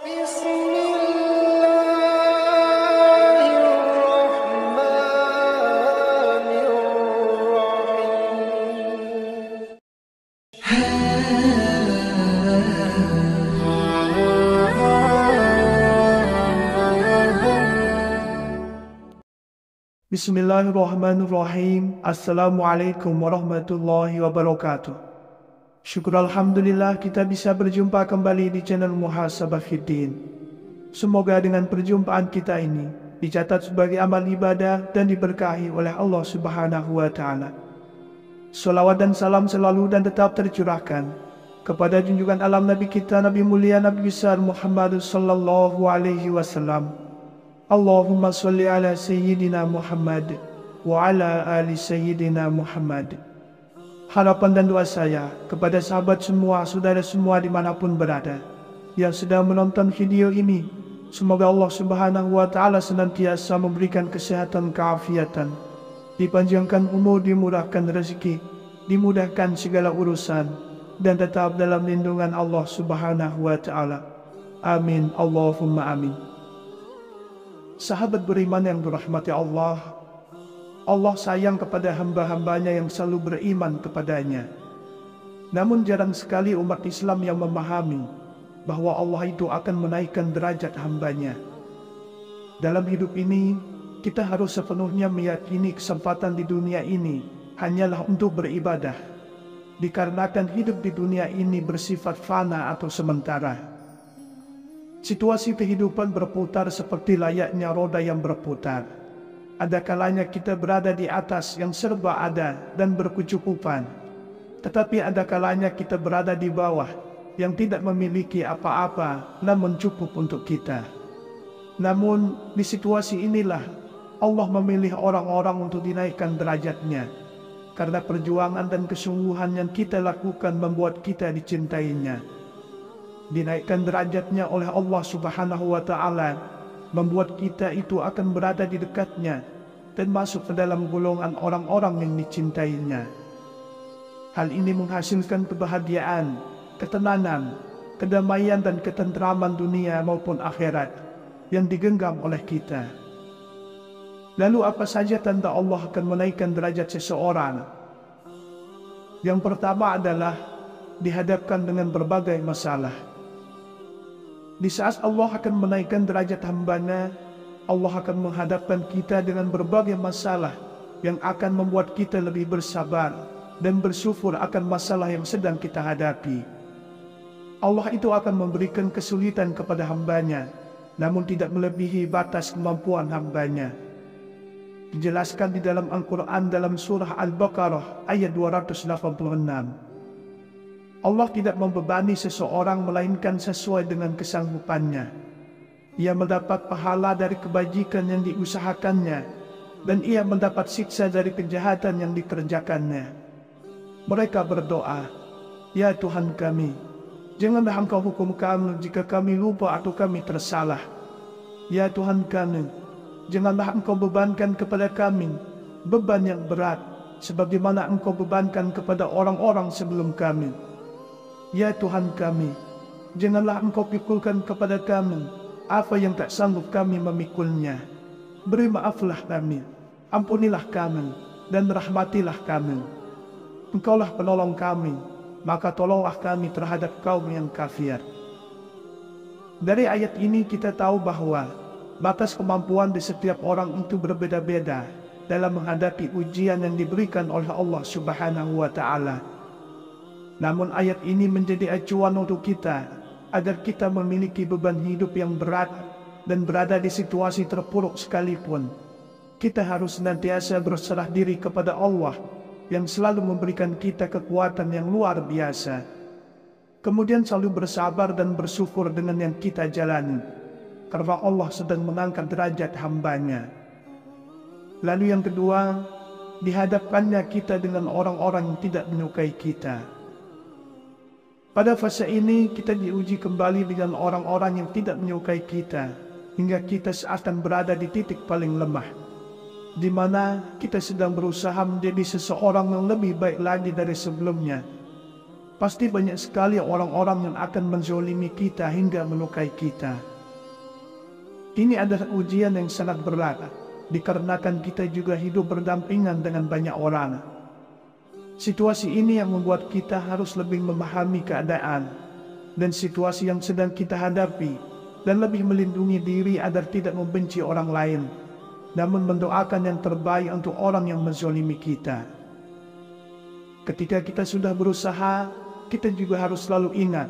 Bismillahirrahmanirrahim. Bismillahirrahmanirrahim. Assalamualaikum warahmatullahi wabarakatuh. Syukur Alhamdulillah kita bisa berjumpa kembali di channel Muhasabah Fiddin. Semoga dengan perjumpaan kita ini dicatat sebagai amal ibadah dan diberkahi oleh Allah Subhanahu wa Ta'ala. Salawat dan salam selalu dan tetap tercurahkan kepada junjungan alam Nabi kita, Nabi mulia, Nabi besar Muhammad sallallahu alaihi wasallam. Allahumma salli ala Sayyidina Muhammad wa ala ali Sayyidina Muhammad. Harapan dan doa saya kepada sahabat semua, saudara semua dimanapun berada yang sedang menonton video ini, semoga Allah Subhanahu wa Ta'ala senantiasa memberikan kesehatan, keafiatan, dipanjangkan umur, dimurahkan rezeki, dimudahkan segala urusan, dan tetap dalam lindungan Allah Subhanahu wa Ta'ala. Amin, Allahumma amin. Sahabat beriman yang dirahmati Allah, Allah sayang kepada hamba-hambanya yang selalu beriman kepadanya. Namun jarang sekali umat Islam yang memahami bahwa Allah itu akan menaikkan derajat hambanya. Dalam hidup ini, kita harus sepenuhnya meyakini kesempatan di dunia ini hanyalah untuk beribadah, dikarenakan hidup di dunia ini bersifat fana atau sementara. Situasi kehidupan berputar seperti layaknya roda yang berputar. Ada kalanya kita berada di atas yang serba ada dan berkecukupan, tetapi ada kalanya kita berada di bawah yang tidak memiliki apa-apa namun cukup untuk kita. Namun di situasi inilah Allah memilih orang-orang untuk dinaikkan derajatnya, karena perjuangan dan kesungguhan yang kita lakukan membuat kita dicintainya. Dinaikkan derajatnya oleh Allah Subhanahu wa Ta'ala membuat kita itu akan berada di dekatnya dan masuk ke dalam golongan orang-orang yang dicintainya. Hal ini menghasilkan kebahagiaan, ketenangan, kedamaian dan ketentraman dunia maupun akhirat yang digenggam oleh kita. Lalu apa saja tanda Allah akan menaikkan derajat seseorang? Yang pertama adalah dihadapkan dengan berbagai masalah. Di saat Allah akan menaikkan derajat hambanya, Allah akan menghadapkan kita dengan berbagai masalah yang akan membuat kita lebih bersabar dan bersyukur akan masalah yang sedang kita hadapi. Allah itu akan memberikan kesulitan kepada hambanya, namun tidak melebihi batas kemampuan hambanya. Dijelaskan di dalam Al-Quran dalam surah Al-Baqarah ayat 286. Allah tidak membebani seseorang melainkan sesuai dengan kesanggupannya. Ia mendapat pahala dari kebajikan yang diusahakannya, dan ia mendapat siksa dari kejahatan yang dikerjakannya. Mereka berdoa, "Ya Tuhan kami, janganlah Engkau hukum kami jika kami lupa atau kami tersalah. Ya Tuhan kami, janganlah Engkau bebankan kepada kami beban yang berat, sebagaimana Engkau bebankan kepada orang-orang sebelum kami. Ya Tuhan kami, janganlah Engkau pikulkan kepada kami apa yang tak sanggup kami memikulnya. Beri maaflah kami, ampunilah kami, dan rahmatilah kami. Engkaulah penolong kami, maka tolonglah kami terhadap kaum yang kafir." Dari ayat ini kita tahu bahwa batas kemampuan di setiap orang itu berbeda-beda dalam menghadapi ujian yang diberikan oleh Allah Subhanahu wa Ta'ala. Namun ayat ini menjadi acuan untuk kita agar kita memiliki beban hidup yang berat dan berada di situasi terpuruk sekalipun. Kita harus senantiasa berserah diri kepada Allah yang selalu memberikan kita kekuatan yang luar biasa. Kemudian selalu bersabar dan bersyukur dengan yang kita jalani, karena Allah sedang mengangkat derajat hambanya. Lalu yang kedua, dihadapkannya kita dengan orang-orang yang tidak menyukai kita. Pada fase ini kita diuji kembali dengan orang-orang yang tidak menyukai kita, hingga kita akan berada di titik paling lemah, di mana kita sedang berusaha menjadi seseorang yang lebih baik lagi dari sebelumnya. pasti banyak sekali orang-orang yang akan menzolimi kita hingga melukai kita. Ini adalah ujian yang sangat berat, dikarenakan kita juga hidup berdampingan dengan banyak orang. Situasi ini yang membuat kita harus lebih memahami keadaan dan situasi yang sedang kita hadapi, dan lebih melindungi diri agar tidak membenci orang lain, namun mendoakan yang terbaik untuk orang yang menzolimi kita. Ketika kita sudah berusaha, kita juga harus selalu ingat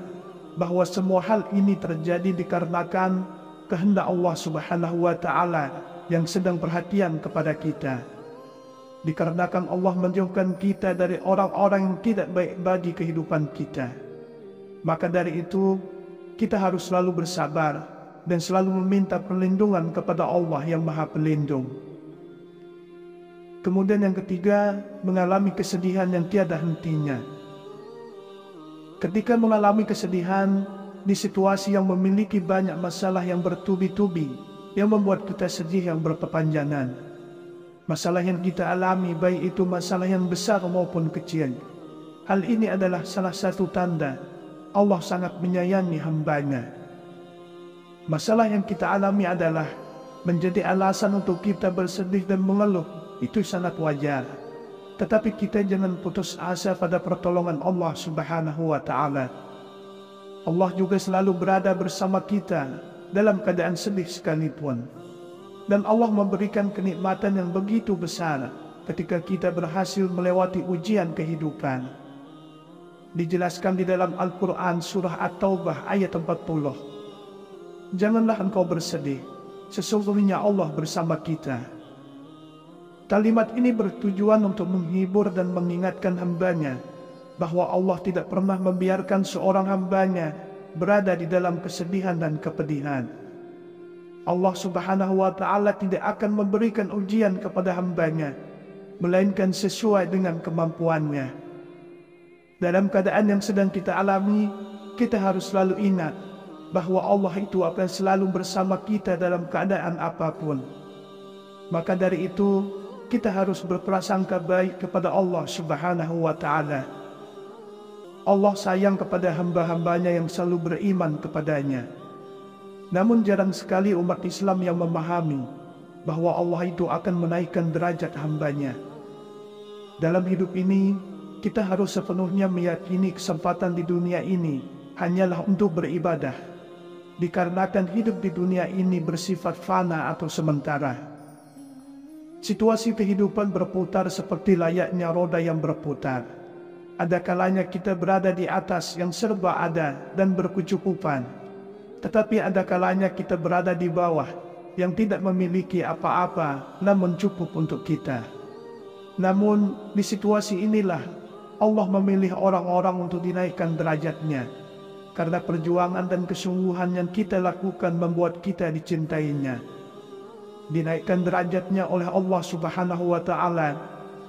bahwa semua hal ini terjadi dikarenakan kehendak Allah Subhanahu wa Ta'ala yang sedang perhatian kepada kita. Dikarenakan Allah menjauhkan kita dari orang-orang yang tidak baik bagi kehidupan kita. Maka dari itu, kita harus selalu bersabar dan selalu meminta perlindungan kepada Allah yang Maha Pelindung. Kemudian yang ketiga, mengalami kesedihan yang tiada hentinya. Ketika mengalami kesedihan di situasi yang memiliki banyak masalah yang bertubi-tubi, yang membuat kita sedih yang berkepanjangan. Masalah yang kita alami, baik itu masalah yang besar maupun kecil, hal ini adalah salah satu tanda Allah sangat menyayangi hamba-Nya. Masalah yang kita alami adalah menjadi alasan untuk kita bersedih dan mengeluh, itu sangat wajar. Tetapi kita jangan putus asa pada pertolongan Allah Subhanahu wa Ta'ala. Allah juga selalu berada bersama kita dalam keadaan sedih sekalipun. Dan Allah memberikan kenikmatan yang begitu besar ketika kita berhasil melewati ujian kehidupan. Dijelaskan di dalam Al-Quran surah At-Taubah ayat 40. Janganlah engkau bersedih, sesungguhnya Allah bersama kita. Kalimat ini bertujuan untuk menghibur dan mengingatkan hamba-Nya bahwa Allah tidak pernah membiarkan seorang hamba-Nya berada di dalam kesedihan dan kepedihan. Allah Subhanahu wa Ta'ala tidak akan memberikan ujian kepada hamba-Nya, melainkan sesuai dengan kemampuannya. Dalam keadaan yang sedang kita alami, kita harus selalu ingat bahwa Allah itu akan selalu bersama kita dalam keadaan apapun. Maka dari itu, kita harus berprasangka baik kepada Allah Subhanahu wa Ta'ala. Allah sayang kepada hamba-hambanya yang selalu beriman kepadanya. Namun jarang sekali umat Islam yang memahami bahwa Allah itu akan menaikkan derajat hambanya. Dalam hidup ini, kita harus sepenuhnya meyakini kesempatan di dunia ini hanyalah untuk beribadah, dikarenakan hidup di dunia ini bersifat fana atau sementara. Situasi kehidupan berputar seperti layaknya roda yang berputar. Ada kalanya kita berada di atas yang serba ada dan berkecukupan, tetapi ada kalanya kita berada di bawah yang tidak memiliki apa-apa namun cukup untuk kita. Namun di situasi inilah Allah memilih orang-orang untuk dinaikkan derajatnya, karena perjuangan dan kesungguhan yang kita lakukan membuat kita dicintainya. Dinaikkan derajatnya oleh Allah Subhanahu wa Ta'ala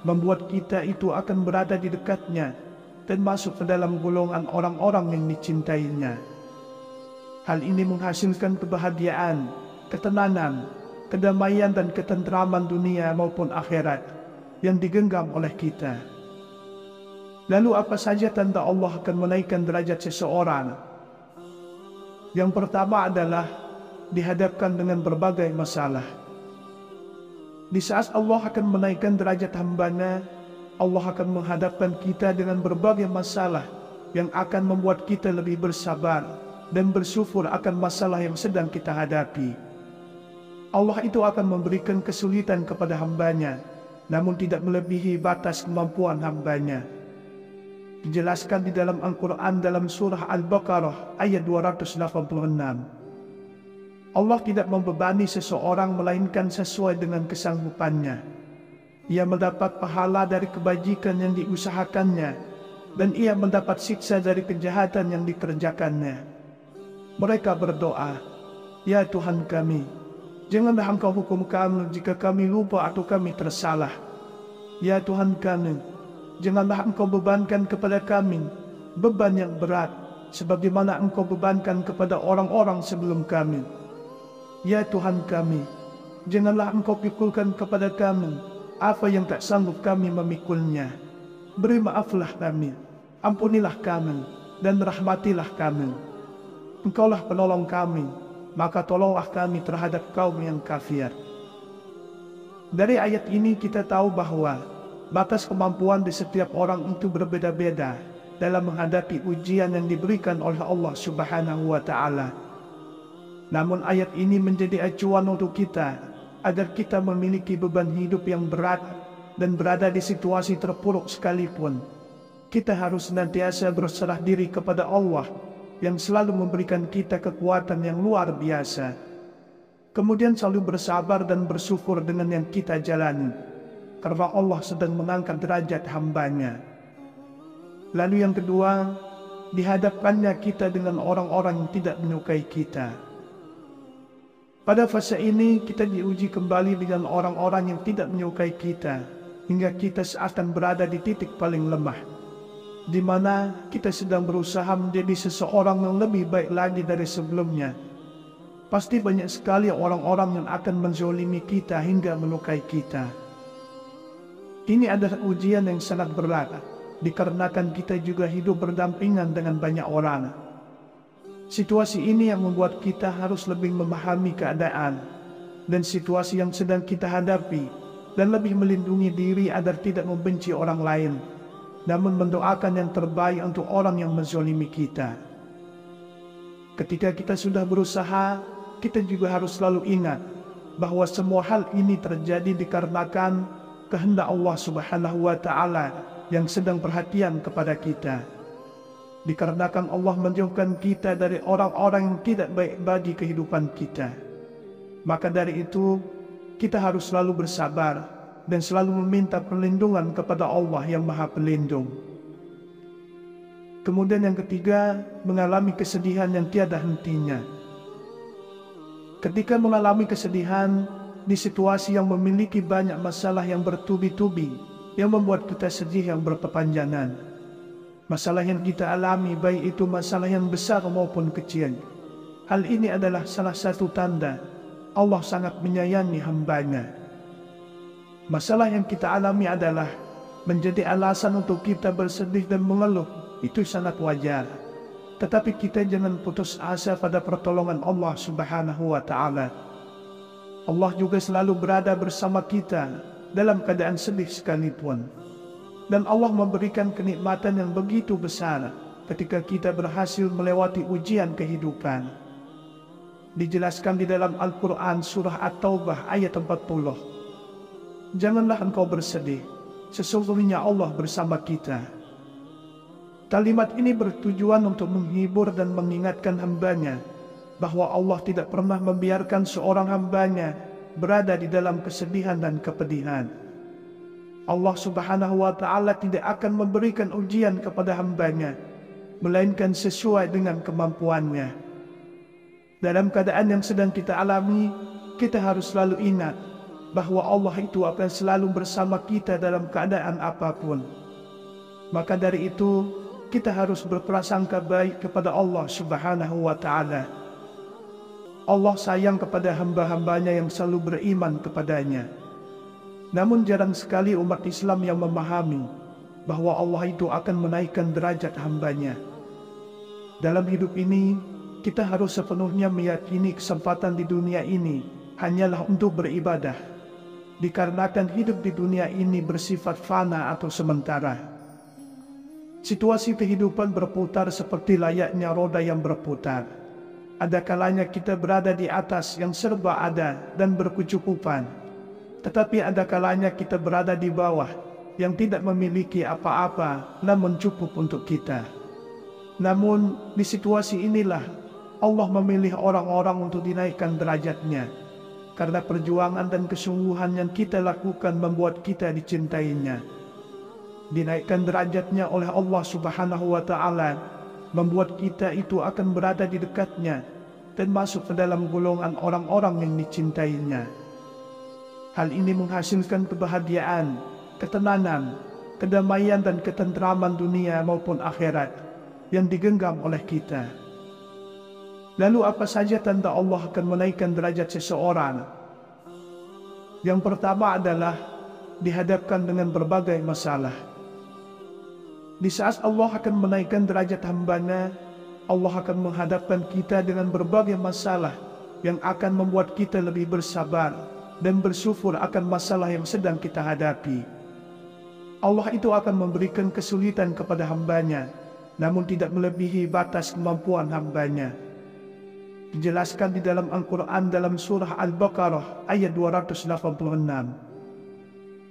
membuat kita itu akan berada di dekatnya dan masuk ke dalam golongan orang-orang yang dicintainya. Hal ini menghasilkan kebahagiaan, ketenangan, kedamaian dan ketentraman dunia maupun akhirat yang digenggam oleh kita. Lalu apa saja tanda Allah akan menaikkan derajat seseorang? Yang pertama adalah dihadapkan dengan berbagai masalah. Di saat Allah akan menaikkan derajat hamba-Nya, Allah akan menghadapkan kita dengan berbagai masalah yang akan membuat kita lebih bersabar dan bersyukur akan masalah yang sedang kita hadapi. Allah itu akan memberikan kesulitan kepada hamba-Nya, namun tidak melebihi batas kemampuan hamba-Nya. Dijelaskan di dalam Al-Quran dalam surah Al-Baqarah ayat 286. Allah tidak membebani seseorang melainkan sesuai dengan kesanggupannya. Ia mendapat pahala dari kebajikan yang diusahakannya, dan ia mendapat siksa dari kejahatan yang dikerjakannya. Mereka berdoa, "Ya Tuhan kami, janganlah Engkau hukum kami jika kami lupa atau kami tersalah. Ya Tuhan kami, janganlah Engkau bebankan kepada kami beban yang berat, sebagaimana Engkau bebankan kepada orang-orang sebelum kami. Ya Tuhan kami, janganlah Engkau pikulkan kepada kami apa yang tak sanggup kami memikulnya. Beri maaflah kami, Ampunilah kami dan rahmatilah kami. Engkaulah penolong kami, maka tolonglah kami terhadap kaum yang kafir. Dari ayat ini kita tahu bahwa batas kemampuan di setiap orang itu berbeda-beda dalam menghadapi ujian yang diberikan oleh Allah Subhanahu wa Ta'ala. Namun ayat ini menjadi acuan untuk kita agar kita memiliki beban hidup yang berat dan berada di situasi terpuruk sekalipun. Kita harus senantiasa berserah diri kepada Allah yang selalu memberikan kita kekuatan yang luar biasa. Kemudian selalu bersabar dan bersyukur dengan yang kita jalani, karena Allah sedang mengangkat derajat hambanya. Lalu yang kedua, dihadapkannya kita dengan orang-orang yang tidak menyukai kita. Pada fase ini kita diuji kembali dengan orang-orang yang tidak menyukai kita, hingga kita akan berada di titik paling lemah, di mana kita sedang berusaha menjadi seseorang yang lebih baik lagi dari sebelumnya. Pasti banyak sekali orang-orang yang akan menzolimi kita hingga melukai kita. Ini adalah ujian yang sangat berat, dikarenakan kita juga hidup berdampingan dengan banyak orang. Situasi ini yang membuat kita harus lebih memahami keadaan dan situasi yang sedang kita hadapi, dan lebih melindungi diri agar tidak membenci orang lain, namun mendoakan yang terbaik untuk orang yang menzolimi kita. Ketika kita sudah berusaha, kita juga harus selalu ingat bahwa semua hal ini terjadi dikarenakan kehendak Allah Subhanahu wa Ta'ala yang sedang perhatian kepada kita. Dikarenakan Allah menjauhkan kita dari orang-orang yang tidak baik bagi kehidupan kita, maka dari itu kita harus selalu bersabar dan selalu meminta perlindungan kepada Allah yang Maha Pelindung. Kemudian yang ketiga, mengalami kesedihan yang tiada hentinya. Ketika mengalami kesedihan di situasi yang memiliki banyak masalah yang bertubi-tubi, yang membuat kita sedih yang berkepanjangan. Masalah yang kita alami, baik itu masalah yang besar maupun kecil, hal ini adalah salah satu tanda Allah sangat menyayangi hambanya. Masalah yang kita alami adalah menjadi alasan untuk kita bersedih dan mengeluh, itu sangat wajar. Tetapi kita jangan putus asa pada pertolongan Allah Subhanahu wa Ta'ala. Allah juga selalu berada bersama kita dalam keadaan sedih sekalipun. Dan Allah memberikan kenikmatan yang begitu besar ketika kita berhasil melewati ujian kehidupan. Dijelaskan di dalam Al-Quran surah At-Taubah ayat 40. Janganlah engkau bersedih, sesungguhnya Allah bersama kita. Kalimat ini bertujuan untuk menghibur dan mengingatkan hambanya bahwa Allah tidak pernah membiarkan seorang hambanya berada di dalam kesedihan dan kepedihan. Allah Subhanahu wa Ta'ala tidak akan memberikan ujian kepada hambanya, melainkan sesuai dengan kemampuannya. Dalam keadaan yang sedang kita alami, kita harus selalu ingat bahwa Allah itu akan selalu bersama kita dalam keadaan apapun. Maka dari itu, kita harus berprasangka baik kepada Allah Subhanahu wa Ta'ala. Allah sayang kepada hamba-hambanya yang selalu beriman kepadanya. Namun jarang sekali umat Islam yang memahami bahwa Allah itu akan menaikkan derajat hambanya. Dalam hidup ini, kita harus sepenuhnya meyakini kesempatan di dunia ini hanyalah untuk beribadah, dikarenakan hidup di dunia ini bersifat fana atau sementara. Situasi kehidupan berputar seperti layaknya roda yang berputar. Ada kalanya kita berada di atas yang serba ada dan berkecukupan, tetapi ada kalanya kita berada di bawah yang tidak memiliki apa-apa namun cukup untuk kita. Namun di situasi inilah Allah memilih orang-orang untuk dinaikkan derajatnya, karena perjuangan dan kesungguhan yang kita lakukan membuat kita dicintainya. Dinaikkan derajatnya oleh Allah Subhanahu wa Ta'ala membuat kita itu akan berada di dekatnya dan masuk ke dalam golongan orang-orang yang dicintainya. Hal ini menghasilkan kebahagiaan, ketenangan, kedamaian dan ketentraman dunia maupun akhirat yang digenggam oleh kita. Lalu apa saja tanda Allah akan menaikkan derajat seseorang? Yang pertama adalah dihadapkan dengan berbagai masalah. Di saat Allah akan menaikkan derajat hambanya, Allah akan menghadapkan kita dengan berbagai masalah yang akan membuat kita lebih bersabar dan bersyukur akan masalah yang sedang kita hadapi. Allah itu akan memberikan kesulitan kepada hambanya, namun tidak melebihi batas kemampuan hambanya. Dijelaskan di dalam Al-Quran dalam surah Al-Baqarah ayat 286.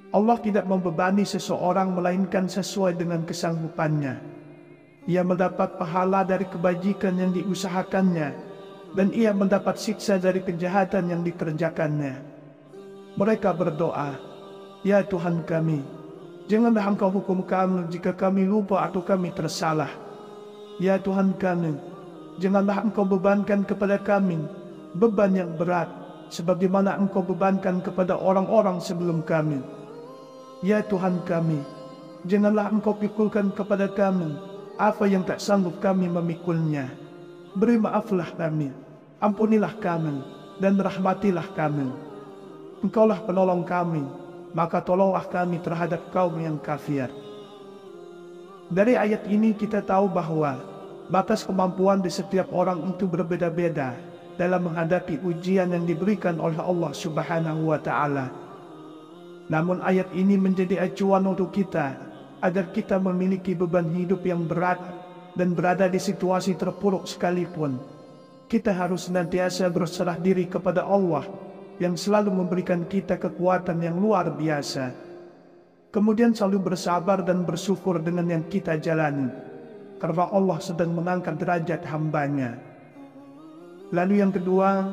Allah tidak membebani seseorang melainkan sesuai dengan kesanggupannya. Ia mendapat pahala dari kebajikan yang diusahakannya, dan ia mendapat siksa dari kejahatan yang dikerjakannya. Mereka berdoa, "Ya Tuhan kami, janganlah Engkau hukum kami jika kami lupa atau kami tersalah. Ya Tuhan kami, janganlah Engkau bebankan kepada kami beban yang berat, sebagaimana Engkau bebankan kepada orang-orang sebelum kami. Ya Tuhan kami, janganlah Engkau pikulkan kepada kami apa yang tak sanggup kami memikulnya. Beri maaflah kami, ampunilah kami, dan rahmatilah kami. Engkaulah penolong kami, maka tolonglah kami terhadap kaum yang kafir." Dari ayat ini kita tahu bahwa batas kemampuan di setiap orang itu berbeda-beda dalam menghadapi ujian yang diberikan oleh Allah Subhanahu wa Ta'ala. Namun ayat ini menjadi acuan untuk kita agar kita memiliki beban hidup yang berat dan berada di situasi terpuruk sekalipun. Kita harus senantiasa berserah diri kepada Allah yang selalu memberikan kita kekuatan yang luar biasa. Kemudian selalu bersabar dan bersyukur dengan yang kita jalani, karena Allah sedang mengangkat derajat hambanya. Lalu yang kedua,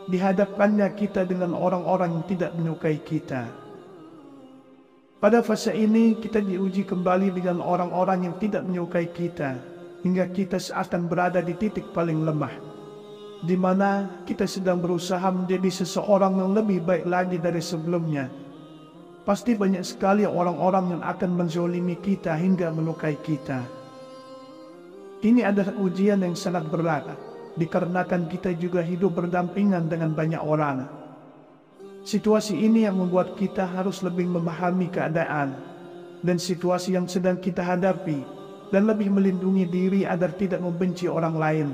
dihadapkannya kita dengan orang-orang yang tidak menyukai kita. Pada fase ini kita diuji kembali dengan orang-orang yang tidak menyukai kita, hingga kita akan berada di titik paling lemah, di mana kita sedang berusaha menjadi seseorang yang lebih baik lagi dari sebelumnya. Pasti banyak sekali orang-orang yang akan menzolimi kita hingga melukai kita. Ini adalah ujian yang sangat berat, dikarenakan kita juga hidup berdampingan dengan banyak orang. Situasi ini yang membuat kita harus lebih memahami keadaan dan situasi yang sedang kita hadapi, dan lebih melindungi diri agar tidak membenci orang lain,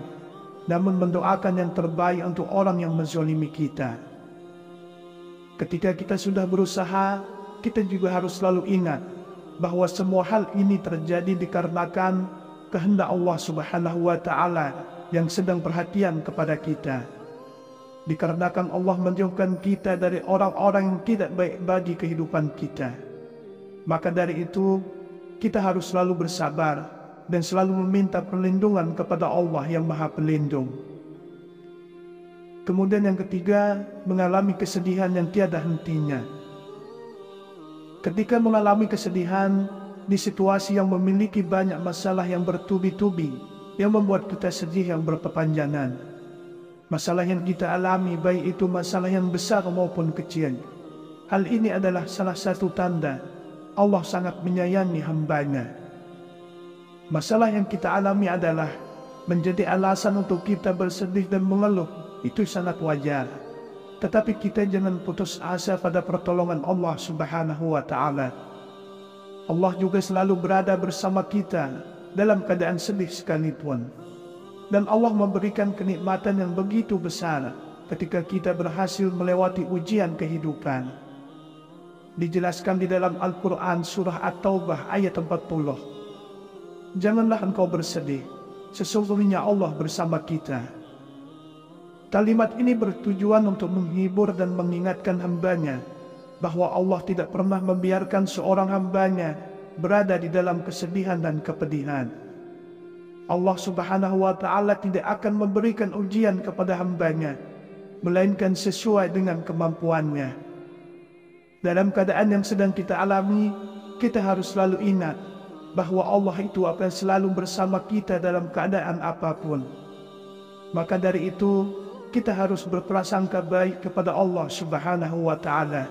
namun mendoakan yang terbaik untuk orang yang menzolimi kita. Ketika kita sudah berusaha, kita juga harus selalu ingat bahwa semua hal ini terjadi dikarenakan kehendak Allah Subhanahu wa Ta'ala yang sedang perhatian kepada kita. Dikarenakan Allah menjauhkan kita dari orang-orang yang tidak baik bagi kehidupan kita. Maka dari itu, kita harus selalu bersabar dan selalu meminta perlindungan kepada Allah yang Maha Pelindung. Kemudian yang ketiga, mengalami kesedihan yang tiada hentinya. Ketika mengalami kesedihan di situasi yang memiliki banyak masalah yang bertubi-tubi, yang membuat kita sedih yang berkepanjangan. Masalah yang kita alami, baik itu masalah yang besar maupun kecil, hal ini adalah salah satu tanda Allah sangat menyayangi hambanya. Masalah yang kita alami adalah menjadi alasan untuk kita bersedih dan mengeluh, itu sangat wajar. Tetapi kita jangan putus asa pada pertolongan Allah Subhanahu wa Ta'ala. Allah juga selalu berada bersama kita dalam keadaan sedih sekalipun. Dan Allah memberikan kenikmatan yang begitu besar ketika kita berhasil melewati ujian kehidupan. Dijelaskan di dalam Al-Quran surah At-Taubah ayat 40. Janganlah engkau bersedih, sesungguhnya Allah bersama kita. Kalimat ini bertujuan untuk menghibur dan mengingatkan hambanya bahwa Allah tidak pernah membiarkan seorang hambanya berada di dalam kesedihan dan kepedihan. Allah Subhanahu wa Ta'ala tidak akan memberikan ujian kepada hambanya, melainkan sesuai dengan kemampuannya. Dalam keadaan yang sedang kita alami, kita harus selalu ingat bahwa Allah itu akan selalu bersama kita dalam keadaan apapun. Maka dari itu, kita harus berprasangka baik kepada Allah Subhanahu wa Ta'ala.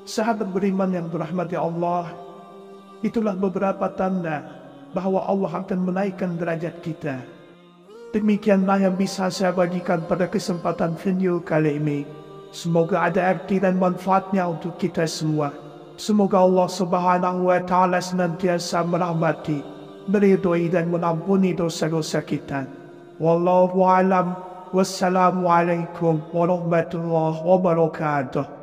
Sahabat beriman yang dirahmati Allah, itulah beberapa tanda bahwa Allah akan menaikkan derajat kita. Demikianlah yang bisa saya bagikan pada kesempatan video kali ini. Semoga ada arti dan manfaatnya untuk kita semua. Semoga Allah Subhanahu wa Ta'ala senantiasa merahmati, meridhoi dan mengampuni dosa-dosa kita. Wallahu a'lam. Wassalamualaikum warahmatullahi wabarakatuh.